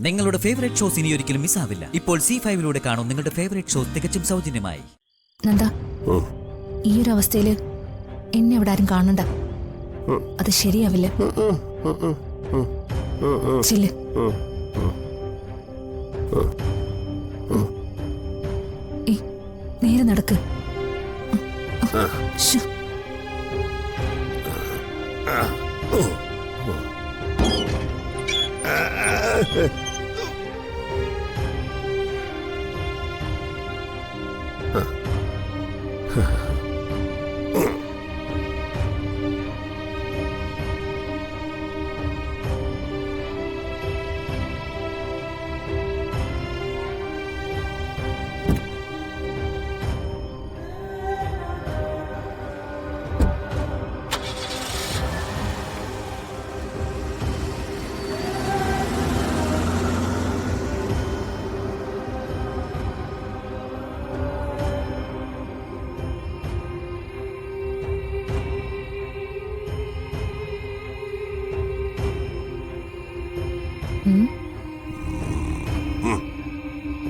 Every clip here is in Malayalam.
നിങ്ങളുടെ ഫേവറേറ്റ് ഷോസ് ഇനി ഒരിക്കലും മിസ്സാവില്ല. ഇപ്പോൾ C5 കാണും നിങ്ങളുടെ ഫേവറേറ്റ് ഷോസ് തികച്ചും സൗജന്യമായി. നന്ദ, ഈ ഒരു അവസ്ഥയില് എന്നെ ഇവിടെ ആരും കാണണ്ട. അത് ശരിയാവില്ല. ചെല്ല്. നേരെ നടക്ക്.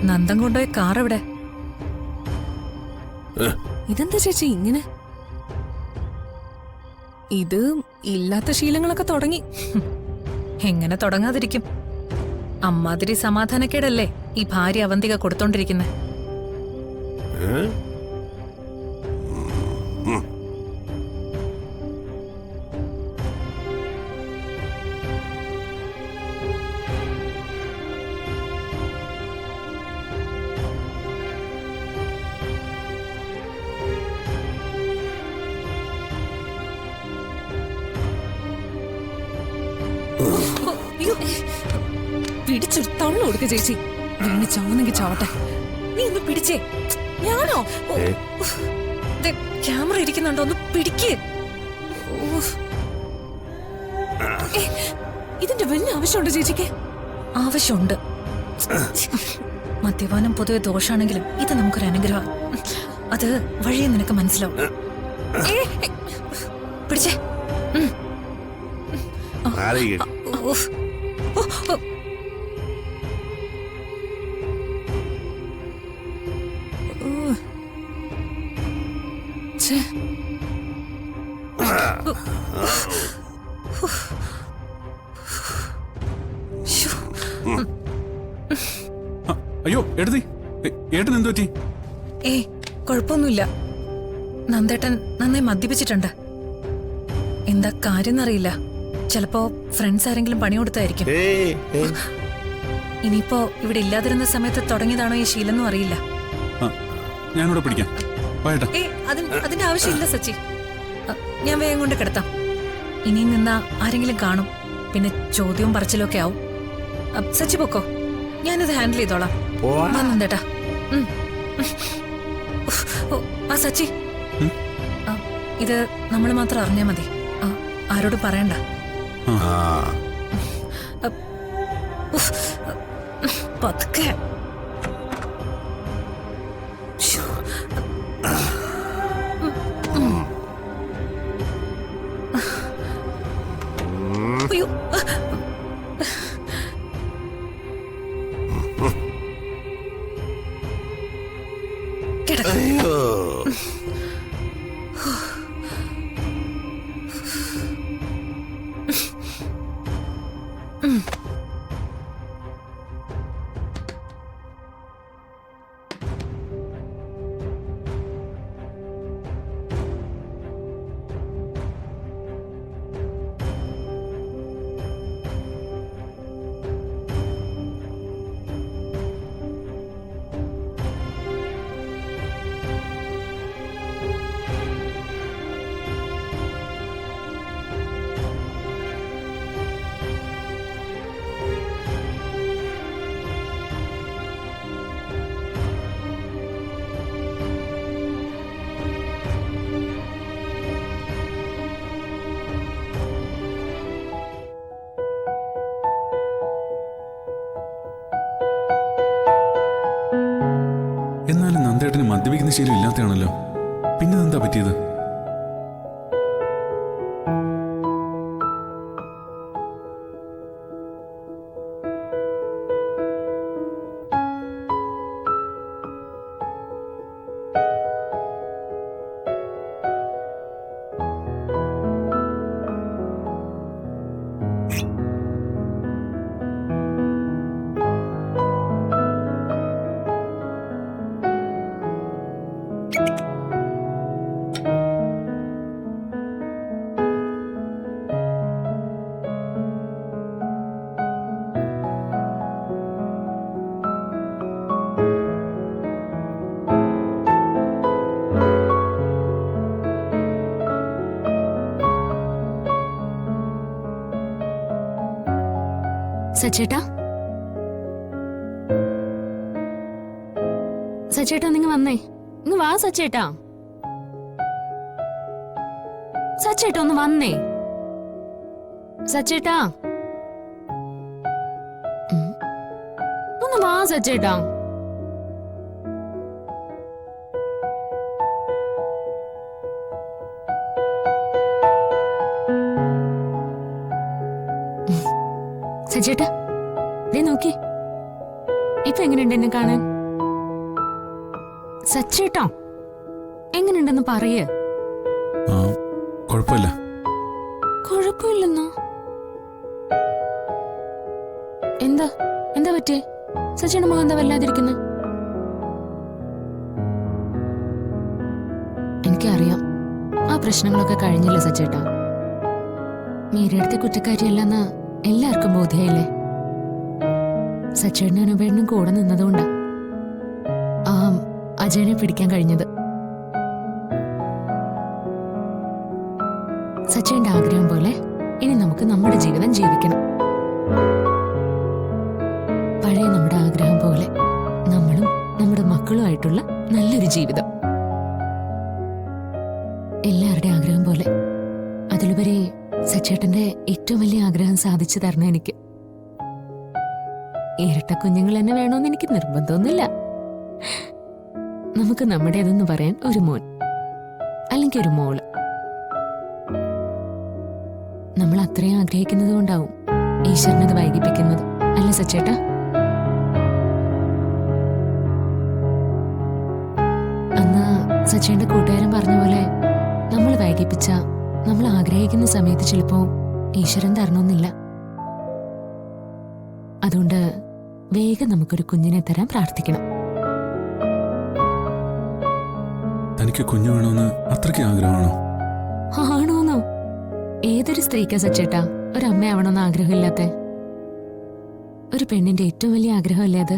നന്ദൻ കൊണ്ടുപോയ കാർ എവിടെ? ഇതെന്താ ചേച്ചി ഇങ്ങനെ? ഇത് ഇല്ലാത്ത ശീലങ്ങളൊക്കെ തുടങ്ങി. എങ്ങനെ തുടങ്ങാതിരിക്കും? അമ്മാതിരി സമാധാനക്കേടല്ലേ ഈ ഭാര്യ അവന്തിക കൊടുത്തോണ്ടിരിക്കുന്നെ. പിടിച്ചൊരു തള്ളു കൊടുക്ക ചേച്ചി. വീണ് ചാവുന്നെങ്കിൽ ചാവട്ടെ. നീ ഒന്ന് പിടിച്ചേ. ഞാനോ? ക്യാമറ ഇരിക്കുന്നുണ്ടോ? ഒന്ന് പിടിക്ക്. ഇതിന്റെ വലിയ ആവശ്യമുണ്ട് ചേച്ചിക്ക്? ആവശ്യമുണ്ട്. മദ്യപാനം പൊതുവെ ദോഷാണെങ്കിലും ഇത് നമുക്കൊരു അനുഗ്രഹം. അത് വഴിയെ നിനക്ക് മനസ്സിലാവും. പിടിച്ചേ. അയ്യോ എടുത്തി, ഏട്ടൻ എന്തു പറ്റി? കുഴപ്പമൊന്നുമില്ല. നന്ദേട്ടൻ നന്നായി മദ്യപിച്ചിട്ടുണ്ട്. എന്താ കാര്യം അറിയില്ല. ചിലപ്പോ ഫ്രണ്ട്സ് ആരെങ്കിലും പണി കൊടുത്തായിരിക്കും. ഇനിയിപ്പോ ഇവിടെ ഇല്ലാതിരുന്ന സമയത്ത് തുടങ്ങിയതാണോ ഈ ശീലം അറിയില്ല. ഞാനിവിടെ പിടിക്കാം. അതിന്റെ ആവശ്യമില്ല സച്ചി. ഞാൻ വേഗം കൊണ്ട് കിടത്താം. ഇനി നിന്നാ ആരെങ്കിലും കാണും. പിന്നെ ചോദ്യവും പറച്ചിലും ഒക്കെ ആവും. സച്ചി പൊക്കോ, ഞാനിത് ഹാൻഡിൽ ചെയ്തോളാം. നന്ദേട്ടാ. ആ സച്ചി, ഇത് നമ്മൾ മാത്രം അറിഞ്ഞാ മതി. ആരോട് പറയണ്ട. പതുക്കെ. അയ്യോ, കിടക്ക. എന്നാലും നന്ദേട്ടന് മദ്യപിക്കുന്ന ശീലം ഇല്ലാത്തയാണല്ലോ. പിന്നെ എന്താ പറ്റിയത്? സച്ചേട്ടാ, സച്ചേട്ടാ നിങ്ങ വന്നേ. ഇങ്ങ് വാ സച്ചേട്ടാ. സച്ചേട്ടാ ഒന്ന് വന്നേ. സച്ചേട്ടാ ഒന്ന് വാ സച്ചേട്ടാ. സച്ചേട്ടാ ദേ നോക്കി, ഇപ്പൊ എങ്ങനെയുണ്ട് എന്നെ കാണാൻ? സച്ചേട്ടാ എങ്ങനെയുണ്ടെന്ന് പറയേ. ആ കുഴപ്പമില്ല. കുഴപ്പമില്ലെന്നോ? എന്താ എന്താ പറ്റേ? സച്ചേട്ടൻ മുഖം എന്താ വല്ലാതിരിക്കുന്നു? എനിക്കറിയാം ആ പ്രശ്നങ്ങളൊക്കെ കഴിഞ്ഞില്ല സച്ചേട്ടാ. മീരടുത്ത കുറ്റക്കാരിയല്ലെന്ന് എല്ലാവർക്കും ബോധ്യായില്ലേ? സച്ചേട്ടനും അനുപേട്ടനും കൂടെ നിന്നതുകൊണ്ടാ ആ അജയനെ പിടിക്കാൻ കഴിഞ്ഞത്. സച്ചേന്റെ ആഗ്രഹം പോലെ ഇനി നമുക്ക് നമ്മുടെ ജീവിതം ജീവിക്കണം. പഴയ നമ്മുടെ ആഗ്രഹം പോലെ നമ്മളും നമ്മുടെ മക്കളുമായിട്ടുള്ള നല്ലൊരു ജീവിതം. എല്ലാവരുടെ ആഗ്രഹം പോലെ. അതിലുപരി സച്ചേട്ടന്റെ ഏറ്റവും വലിയ ആഗ്രഹം സാധിച്ചു തരണം എനിക്ക്. ഇരട്ട കുഞ്ഞുങ്ങൾ തന്നെ വേണമെന്ന് എനിക്ക് നിർബന്ധമൊന്നുമില്ല. നമുക്ക് നമ്മുടേതെന്ന് പറയാൻ ഒരു മോൻ അല്ലെങ്കിൽ ഒരു മോള്. നമ്മൾ അത്രയും ആഗ്രഹിക്കുന്നത് കൊണ്ടാവും ഈശ്വരനത് വൈകിപ്പിക്കുന്നത്, അല്ല സച്ചേട്ടാ? അന്ന് സച്ചേന്റെ കൂട്ടുകാരൻ പറഞ്ഞ പോലെ നമ്മൾ വൈകിപ്പിച്ച നമ്മൾ ആഗ്രഹിക്കുന്ന സമയത്ത് ചിലപ്പോ ഈശ്വരൻ തരണമെന്നില്ല. അതുകൊണ്ട് വേഗം നമുക്കൊരു കുഞ്ഞിനെ തരാൻ പ്രാർത്ഥിക്കണം. തനിക്ക് കുഞ്ഞു വേണമെന്ന് അത്രയ്ക്ക് ആഗ്രഹമാണോ? ആണോന്നോ? ഏതൊരു സ്ത്രീക്കാ സച്ചേട്ടാ ഒരമ്മയാവണമെന്ന് ആഗ്രഹമില്ലാത്ത? ഒരു പെണ്ണിന്റെ ഏറ്റവും വലിയ ആഗ്രഹമല്ലേ അത്?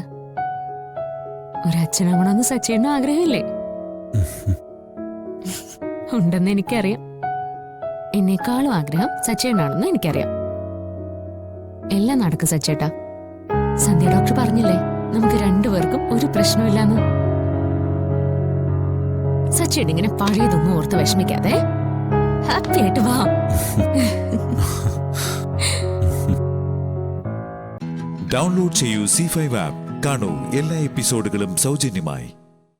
ഒരച്ഛനാവണമെന്ന് സച്ചേട്ടനും ആഗ്രഹമില്ലേ? ഉണ്ടെന്ന് എനിക്കറിയാം. എന്നെക്കാളും ആഗ്രഹം സച്ചേട്ടനാണെന്ന് എനിക്കറിയാം. എല്ലാം നടക്കും സച്ചേട്ടാ. സന്ധ്യ ഡോക്ടർ പറഞ്ഞില്ലേ നമുക്ക് രണ്ടുപേർക്കും ഒരു പ്രശ്നമില്ലാന്ന്. സച്ചേട്ടൻ ഇങ്ങനെ പഴയതൊന്നും ഓർത്ത് വിഷമിക്കാതെ ഹാപ്പി ആയിട്ട് വാ. ഡൗൺലോഡ് ചെയ്യൂ C5 ആപ്പ്. കാണൂ എല്ലാ എപ്പിസോഡുകളും സൗജന്യമായി.